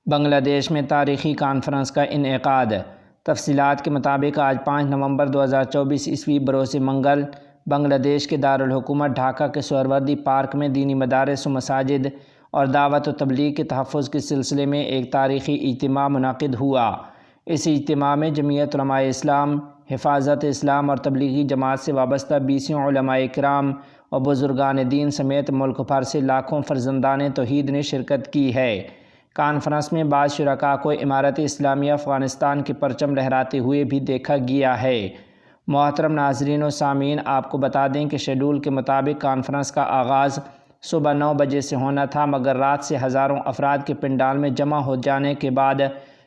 بنگلہ دیش میں تاریخی کانفرنس کا انعقاد۔ تفصیلات کے مطابق آج 5 نومبر 2024 بروز منگل بنگلہ دیش کے دارالحکومت ڈھاکہ کے سہروردی پارک میں دینی مدارس و مساجد اور دعوت و تبلیغ کے تحفظ کے سلسلے میں ایک تاریخی اجتماع منعقد ہوا۔ اس اجتماع میں جمعیت علماء اسلام، حفاظت اسلام اور تبلیغی جماعت سے وابستہ 20 علماء کرام اور بزرگان دین سمیت ملک بھر سے لاکھوں فرزندان توحید نے شرکت کی ہے۔ کانفرنس میں بعض شرکاء کو امارت اسلامیہ افغانستان کے پرچم لہراتے ہوئے بھی دیکھا گیا ہے۔ محترم ناظرین و سامعین، آپ کو بتا دیں کہ شیڈول کے مطابق کانفرنس کا آغاز صبح 9 بجے سے ہونا تھا، مگر رات سے ہزاروں افراد کے پنڈال میں جمع ہو جانے کے بعد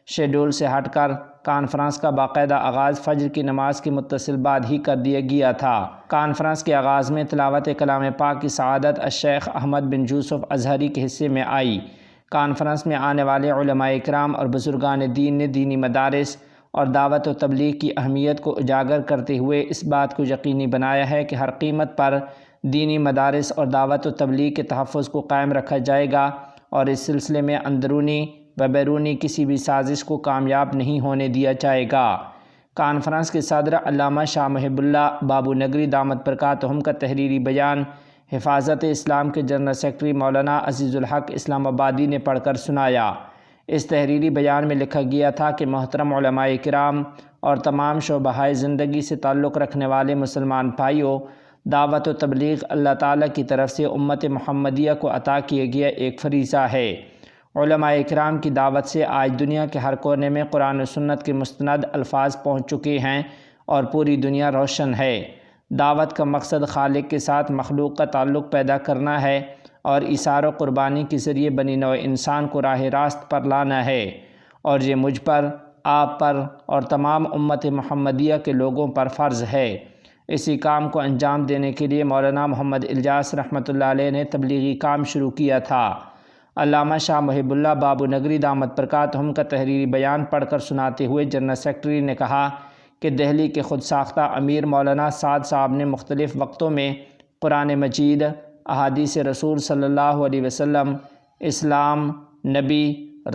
شیڈول سے ہٹ کر کانفرنس کا باقاعدہ آغاز فجر کی نماز کے متصل بعد ہی کر دیا گیا تھا۔ کانفرنس کے آغاز میں تلاوت کلام پاک کی سعادت الشیخ احمد بن یوسف ازہری کے حصے میں آئی۔ کانفرنس میں آنے والے علماء کرام اور بزرگان دین نے دینی مدارس اور دعوت و تبلیغ کی اہمیت کو اجاگر کرتے ہوئے اس بات کو یقینی بنایا ہے کہ ہر قیمت پر دینی مدارس اور دعوت و تبلیغ کے تحفظ کو قائم رکھا جائے گا اور اس سلسلے میں اندرونی و بیرونی کسی بھی سازش کو کامیاب نہیں ہونے دیا جائے گا۔ کانفرنس کے صدر علامہ شاہ محب اللہ بابو نگری دامت برکاتہم کا تحریری بیان حفاظت اسلام کے جنرل سیکرٹری مولانا عزیز الحق اسلام آبادی نے پڑھ کر سنایا۔ اس تحریری بیان میں لکھا گیا تھا کہ محترم علماء کرام اور تمام شعبۂ زندگی سے تعلق رکھنے والے مسلمان بھائیوں، دعوت و تبلیغ اللہ تعالیٰ کی طرف سے امت محمدیہ کو عطا کیا گیا ایک فریضہ ہے۔ علماء کرام کی دعوت سے آج دنیا کے ہر کونے میں قرآن و سنت کے مستند الفاظ پہنچ چکے ہیں اور پوری دنیا روشن ہے۔ دعوت کا مقصد خالق کے ساتھ مخلوق کا تعلق پیدا کرنا ہے اور ایثار و قربانی کے ذریعے بنی نوع انسان کو راہ راست پر لانا ہے، اور یہ مجھ پر، آپ پر اور تمام امت محمدیہ کے لوگوں پر فرض ہے۔ اسی کام کو انجام دینے کے لیے مولانا محمد الجاس رحمۃ اللہ علیہ نے تبلیغی کام شروع کیا تھا۔ علامہ شاہ محب اللہ بابو نگری دامت برکاتہم کا تحریری بیان پڑھ کر سناتے ہوئے جنرل سیکرٹری نے کہا کہ دہلی کے خود ساختہ امیر مولانا سعد صاحب نے مختلف وقتوں میں قرآن مجید، احادیث رسول صلی اللہ علیہ وسلم، اسلام، نبی،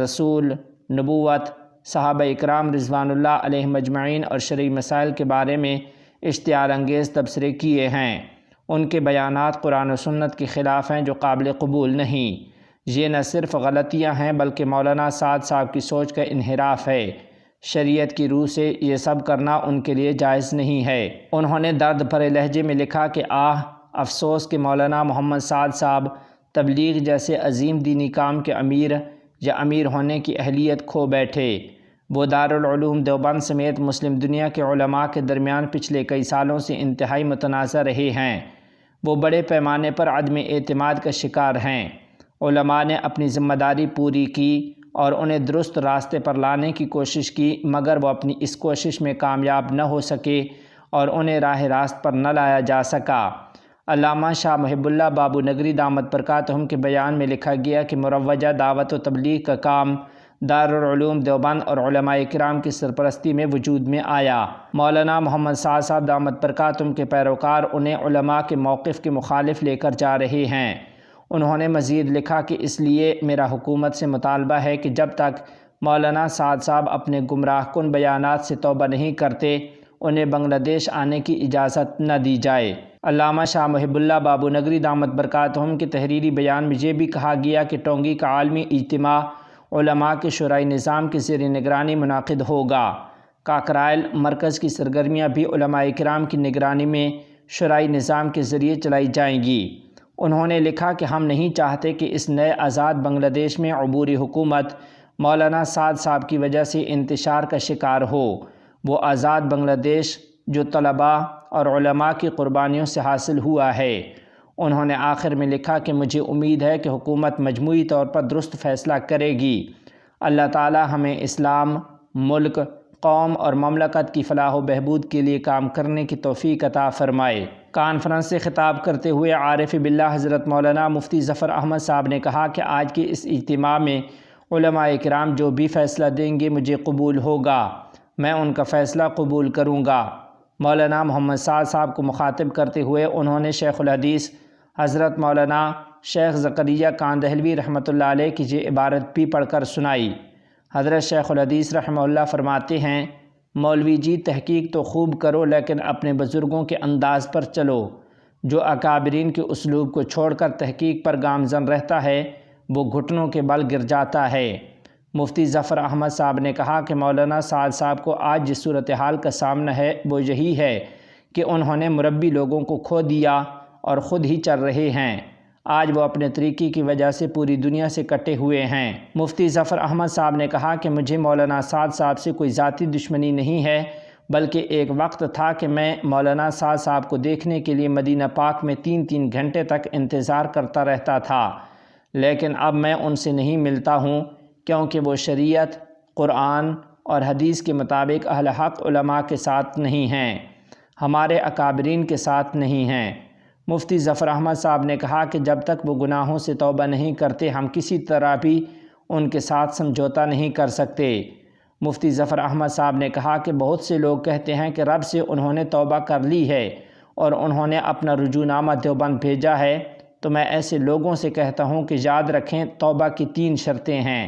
رسول، نبوت، صحابہ اکرام رضوان اللہ علیہم اجمعین اور شرعی مسائل کے بارے میں اشتعال انگیز تبصرے کیے ہیں۔ ان کے بیانات قرآن و سنت کے خلاف ہیں جو قابل قبول نہیں۔ یہ نہ صرف غلطیاں ہیں بلکہ مولانا سعد صاحب کی سوچ کا انحراف ہے۔ شریعت کی روح سے یہ سب کرنا ان کے لیے جائز نہیں ہے۔ انہوں نے درد بھرے لہجے میں لکھا کہ افسوس کہ مولانا محمد سعد صاحب تبلیغ جیسے عظیم دینی کام کے امیر یا امیر ہونے کی اہلیت کھو بیٹھے۔ وہ دارالعلوم دیوبند سمیت مسلم دنیا کے علماء کے درمیان پچھلے کئی سالوں سے انتہائی متنازع رہے ہیں۔ وہ بڑے پیمانے پر عدم اعتماد کا شکار ہیں۔ علماء نے اپنی ذمہ داری پوری کی اور انہیں درست راستے پر لانے کی کوشش کی، مگر وہ اپنی اس کوشش میں کامیاب نہ ہو سکے اور انہیں راہ راست پر نہ لایا جا سکا۔ علامہ شاہ محب اللہ بابو نگری دامت برکاتہم کے بیان میں لکھا گیا کہ مروجہ دعوت و تبلیغ کا کام دارالعلوم دیوبند اور علماء کرام کی سرپرستی میں وجود میں آیا۔ مولانا محمد سعد صاحب دامت برکاتہم کے پیروکار انہیں علماء کے موقف کے مخالف لے کر جا رہے ہیں۔ انہوں نے مزید لکھا کہ اس لیے میرا حکومت سے مطالبہ ہے کہ جب تک مولانا سعد صاحب اپنے گمراہ کن بیانات سے توبہ نہیں کرتے، انہیں بنگلہ دیش آنے کی اجازت نہ دی جائے۔ علامہ شاہ محب اللہ بابو نگری دامت برکاتہم کے تحریری بیان میں یہ بھی کہا گیا کہ ٹونگی کا عالمی اجتماع علماء کے شورائے نظام کے زیر نگرانی منعقد ہوگا۔ کاکرائل مرکز کی سرگرمیاں بھی علماء کرام کی نگرانی میں شورائے نظام کے ذریعے چلائی جائیں گی۔ انہوں نے لکھا کہ ہم نہیں چاہتے کہ اس نئے آزاد بنگلہ دیش میں عبوری حکومت مولانا سعد صاحب کی وجہ سے انتشار کا شکار ہو۔ وہ آزاد بنگلہ دیش جو طلباء اور علماء کی قربانیوں سے حاصل ہوا ہے۔ انہوں نے آخر میں لکھا کہ مجھے امید ہے کہ حکومت مجموعی طور پر درست فیصلہ کرے گی۔ اللہ تعالی ہمیں اسلام، ملک، قوم اور مملکت کی فلاح و بہبود کے لیے کام کرنے کی توفیق عطا فرمائے۔ کانفرنس سے خطاب کرتے ہوئے عارف باللہ حضرت مولانا مفتی ظفر احمد صاحب نے کہا کہ آج کے اس اجتماع میں علماء کرام جو بھی فیصلہ دیں گے مجھے قبول ہوگا، میں ان کا فیصلہ قبول کروں گا۔ مولانا محمد سعد صاحب کو مخاطب کرتے ہوئے انہوں نے شیخ الحدیث حضرت مولانا شیخ زکریا کاندہلوی رحمۃ اللہ علیہ کی یہ عبارت بھی پڑھ کر سنائی حضرت شیخ الحدیث رحمہ اللہ فرماتے ہیں، مولوی جی تحقیق تو خوب کرو لیکن اپنے بزرگوں کے انداز پر چلو۔ جو اکابرین کے اسلوب کو چھوڑ کر تحقیق پر گامزن رہتا ہے وہ گھٹنوں کے بل گر جاتا ہے۔ مفتی ظفر احمد صاحب نے کہا کہ مولانا سعد صاحب کو آج جس صورتحال کا سامنا ہے وہ یہی ہے کہ انہوں نے مربی لوگوں کو کھو دیا اور خود ہی چل رہے ہیں۔ آج وہ اپنے طریقے کی وجہ سے پوری دنیا سے کٹے ہوئے ہیں۔ مفتی ظفر احمد صاحب نے کہا کہ مجھے مولانا سعد صاحب سے کوئی ذاتی دشمنی نہیں ہے، بلکہ ایک وقت تھا کہ میں مولانا سعد صاحب کو دیکھنے کے لیے مدینہ پاک میں 3 گھنٹے تک انتظار کرتا رہتا تھا، لیکن اب میں ان سے نہیں ملتا ہوں کیونکہ وہ شریعت، قرآن اور حدیث کے مطابق اہل حق علماء کے ساتھ نہیں ہیں، ہمارے اکابرین کے ساتھ نہیں ہیں۔ مفتی ظفر احمد صاحب نے کہا کہ جب تک وہ گناہوں سے توبہ نہیں کرتے ہم کسی طرح بھی ان کے ساتھ سمجھوتا نہیں کر سکتے۔ مفتی ظفر احمد صاحب نے کہا کہ بہت سے لوگ کہتے ہیں کہ رب سے انہوں نے توبہ کر لی ہے اور انہوں نے اپنا رجوع دیوبند بھیجا ہے، تو میں ایسے لوگوں سے کہتا ہوں کہ یاد رکھیں توبہ کی 3 شرطیں ہیں۔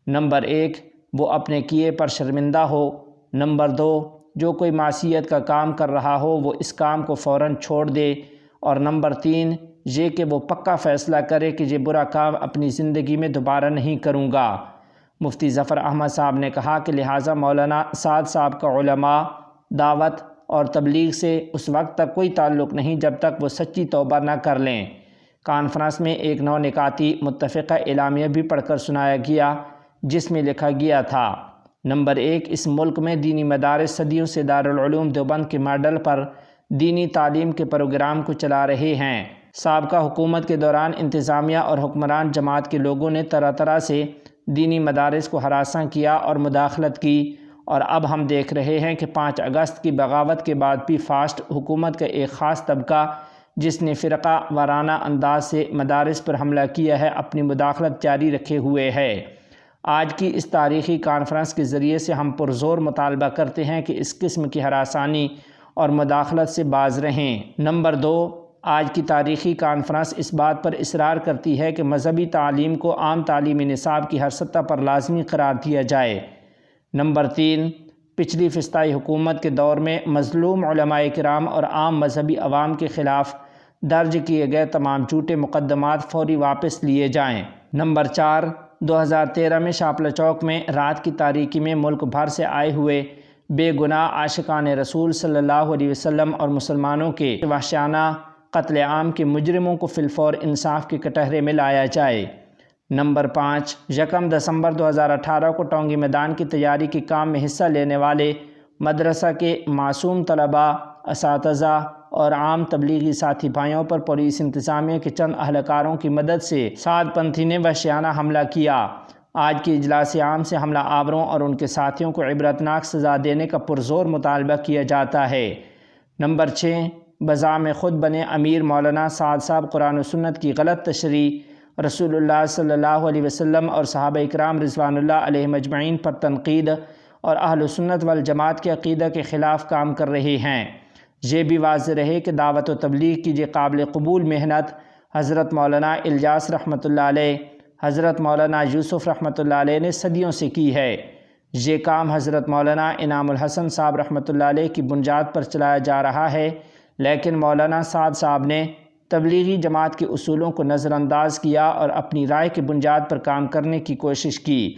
نمبر 1، وہ اپنے کیے پر شرمندہ ہو۔ نمبر 2، جو کوئی معصیت کا کام کر رہا ہو وہ اس کام کو فوراً چھوڑ دے۔ اور نمبر 3، یہ کہ وہ پکا فیصلہ کرے کہ یہ برا کام اپنی زندگی میں دوبارہ نہیں کروں گا۔ مفتی ظفر احمد صاحب نے کہا کہ لہٰذا مولانا سعد صاحب کا علماء، دعوت اور تبلیغ سے اس وقت تک کوئی تعلق نہیں جب تک وہ سچی توبہ نہ کر لیں۔ کانفرنس میں ایک 9 نکاتی متفقہ اعلامیہ بھی پڑھ کر سنایا گیا جس میں لکھا گیا تھا، نمبر 1، اس ملک میں دینی مدارس صدیوں سے دارالعلوم دیوبند کے ماڈل پر دینی تعلیم کے پروگرام کو چلا رہے ہیں۔ سابقہ حکومت کے دوران انتظامیہ اور حکمران جماعت کے لوگوں نے طرح سے دینی مدارس کو ہراساں کیا اور مداخلت کی، اور اب ہم دیکھ رہے ہیں کہ 5 اگست کی بغاوت کے بعد بھی فاسٹ حکومت کا ایک خاص طبقہ جس نے فرقہ وارانہ انداز سے مدارس پر حملہ کیا ہے اپنی مداخلت جاری رکھے ہوئے ہے۔ آج کی اس تاریخی کانفرنس کے ذریعے سے ہم پرزور مطالبہ کرتے ہیں کہ اس قسم کی ہراسانی اور مداخلت سے باز رہیں۔ نمبر 2، آج کی تاریخی کانفرنس اس بات پر اصرار کرتی ہے کہ مذہبی تعلیم کو عام تعلیمی نصاب کی ہر سطح پر لازمی قرار دیا جائے۔ نمبر 3، پچھلی فسطائی حکومت کے دور میں مظلوم علماء کرام اور عام مذہبی عوام کے خلاف درج کیے گئے تمام جھوٹے مقدمات فوری واپس لیے جائیں۔ نمبر 4، 2013 میں شاپلا چوک میں رات کی تاریکی میں ملک بھر سے آئے ہوئے بے گناہ عاشقان رسول صلی اللہ علیہ وسلم اور مسلمانوں کے وحشیانہ قتل عام کے مجرموں کو فی الفور انصاف کے کٹہرے میں لایا جائے۔ نمبر 5، 1 دسمبر 2018 کو ٹونگی میدان کی تیاری کے کام میں حصہ لینے والے مدرسہ کے معصوم طلباء، اساتذہ اور عام تبلیغی ساتھی بھائیوں پر پولیس انتظامیہ کے چند اہلکاروں کی مدد سے سعد پنتھی نے وحشیانہ حملہ کیا۔ آج کی اجلاس عام سے حملہ آوروں اور ان کے ساتھیوں کو عبرتناک سزا دینے کا پرزور مطالبہ کیا جاتا ہے۔ نمبر 6، بزعم خود بنے امیر مولانا سعد صاحب قرآن و سنت کی غلط تشریح، رسول اللہ صلی اللہ علیہ وسلم اور صحابہ اکرام رضوان اللہ علیہم اجمعین پر تنقید اور اہل سنت والجماعت کے عقیدہ کے خلاف کام کر رہے ہیں۔ یہ بھی واضح رہے کہ دعوت و تبلیغ کی یہ قابل قبول محنت حضرت مولانا الیاس رحمۃ اللہ علیہ، حضرت مولانا یوسف رحمۃ اللہ علیہ نے صدیوں سے کی ہے۔ یہ کام حضرت مولانا انعام الحسن صاحب رحمۃ اللہ علیہ کی بنیاد پر چلایا جا رہا ہے، لیکن مولانا سعد صاحب نے تبلیغی جماعت کے اصولوں کو نظر انداز کیا اور اپنی رائے کی بنیاد پر کام کرنے کی کوشش کی۔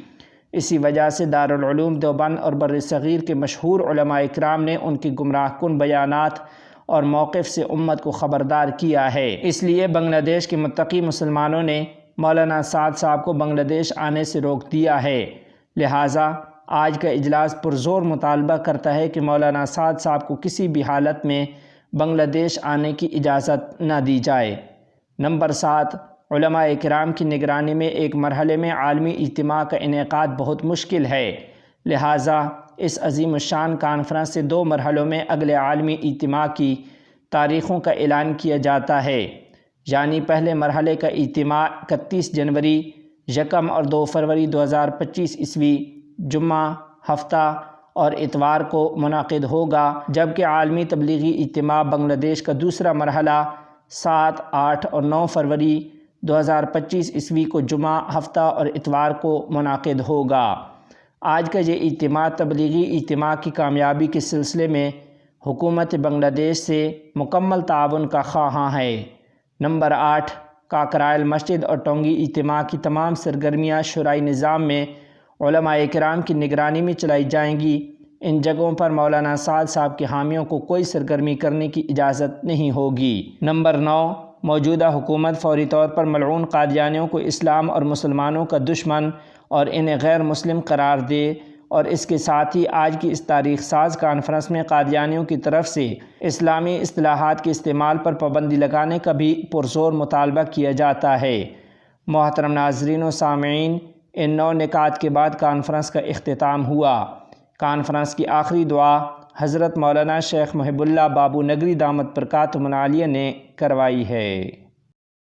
اسی وجہ سے دارالعلوم دیوبند اور بر صغیر کے مشہور علماء اکرام نے ان کی گمراہ کن بیانات اور موقف سے امت کو خبردار کیا ہے۔ اس لیے بنگلہ دیش کے متقی مسلمانوں نے مولانا سعد صاحب کو بنگلہ دیش آنے سے روک دیا ہے۔ لہٰذا آج کا اجلاس پرزور مطالبہ کرتا ہے کہ مولانا سعد صاحب کو کسی بھی حالت میں بنگلہ دیش آنے کی اجازت نہ دی جائے۔ نمبر 7، علماء کرام کی نگرانی میں ایک مرحلے میں عالمی اجتماع کا انعقاد بہت مشکل ہے، لہٰذا اس عظیم الشان کانفرنس سے 2 مرحلوں میں اگلے عالمی اجتماع کی تاریخوں کا اعلان کیا جاتا ہے، یعنی پہلے مرحلے کا اجتماع 31 جنوری، 1 اور 2 فروری 2025 عیسوی جمعہ، ہفتہ اور اتوار کو منعقد ہوگا، جبکہ عالمی تبلیغی اجتماع بنگلہ دیش کا دوسرا مرحلہ 7، 8 اور 9 فروری 2025 عیسوی کو جمعہ، ہفتہ اور اتوار کو منعقد ہوگا۔ آج کا یہ اجتماع تبلیغی اجتماع کی کامیابی کے سلسلے میں حکومت بنگلہ دیش سے مکمل تعاون کا خواہاں ہے۔ نمبر 8، کاکرائل مسجد اور ٹونگی اجتماع کی تمام سرگرمیاں شورائے نظام میں علماء کرام کی نگرانی میں چلائی جائیں گی۔ ان جگہوں پر مولانا سعد صاحب کے حامیوں کو کوئی سرگرمی کرنے کی اجازت نہیں ہوگی۔ نمبر 9، موجودہ حکومت فوری طور پر ملعون قادیانیوں کو اسلام اور مسلمانوں کا دشمن اور انہیں غیر مسلم قرار دے، اور اس کے ساتھ ہی آج کی اس تاریخ ساز کانفرنس میں قادیانیوں کی طرف سے اسلامی اصطلاحات کے استعمال پر پابندی لگانے کا بھی پرزور مطالبہ کیا جاتا ہے۔ محترم ناظرین و سامعین، ان 9 نکات کے بعد کانفرنس کا اختتام ہوا۔ کانفرنس کی آخری دعا حضرت مولانا شیخ محب اللہ بابو نگری دامت برکاتہم العالیہ نے کروائی ہے۔